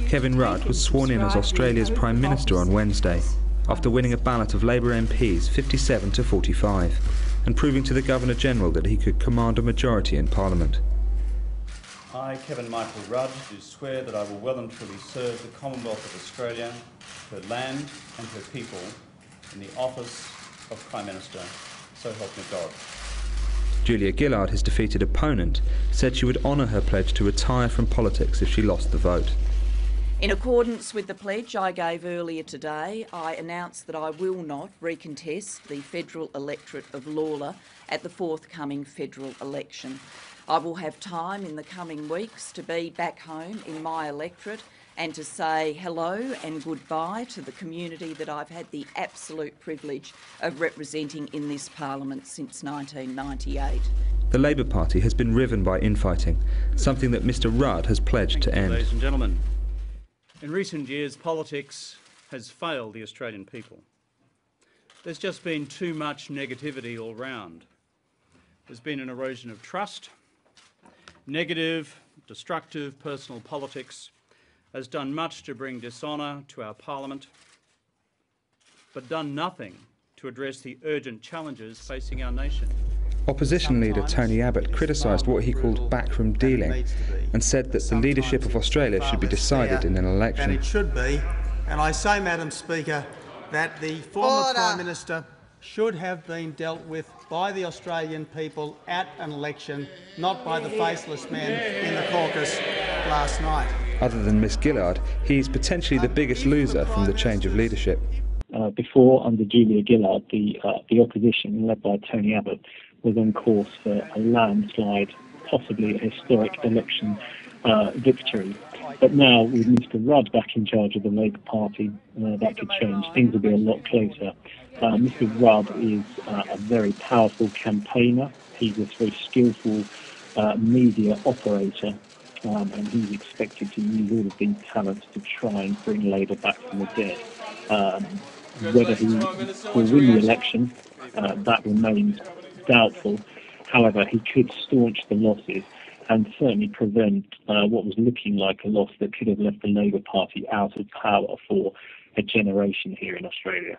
Kevin Rudd was sworn in as Australia's Prime Minister on Wednesday, after winning a ballot of Labour MPs 57 to 45, and proving to the Governor-General that he could command a majority in Parliament. I, Kevin Michael Rudd, do swear that I will well and truly serve the Commonwealth of Australia, her land and her people, in the office of Prime Minister, so help me God. Julia Gillard, his defeated opponent, said she would honour her pledge to retire from politics if she lost the vote. In accordance with the pledge I gave earlier today, I announced that I will not recontest the federal electorate of Lalor at the forthcoming federal election. I will have time in the coming weeks to be back home in my electorate and to say hello and goodbye to the community that I've had the absolute privilege of representing in this Parliament since 1998. The Labour Party has been riven by infighting, something that Mr Rudd has pledged to end. Ladies and gentlemen, in recent years, politics has failed the Australian people. There's just been too much negativity all round. There's been an erosion of trust. Negative, destructive personal politics has done much to bring dishonour to our Parliament, but done nothing to address the urgent challenges facing our nation. Opposition leader Tony Abbott criticised what he called backroom dealing and said that the leadership of Australia should be decided in an election. And it should be, and I say, Madam Speaker, that the former Prime Minister should have been dealt with by the Australian people at an election, not by the faceless man in the caucus last night. Other than Ms Gillard, he's potentially the biggest loser from the change of leadership. Before, under Julia Gillard, the opposition, led by Tony Abbott, was on course for a landslide, possibly a historic election victory. But now, with Mr Rudd back in charge of the Labour Party, that could change. Things will be a lot closer. Mr Rudd is a very powerful campaigner. He's a very skillful media operator, and he's expected to use all of these talents to try and bring Labour back from the dead. Whether he will win the election, that remains doubtful. However, he could staunch the losses and certainly prevent what was looking like a loss that could have left the Labour Party out of power for a generation here in Australia.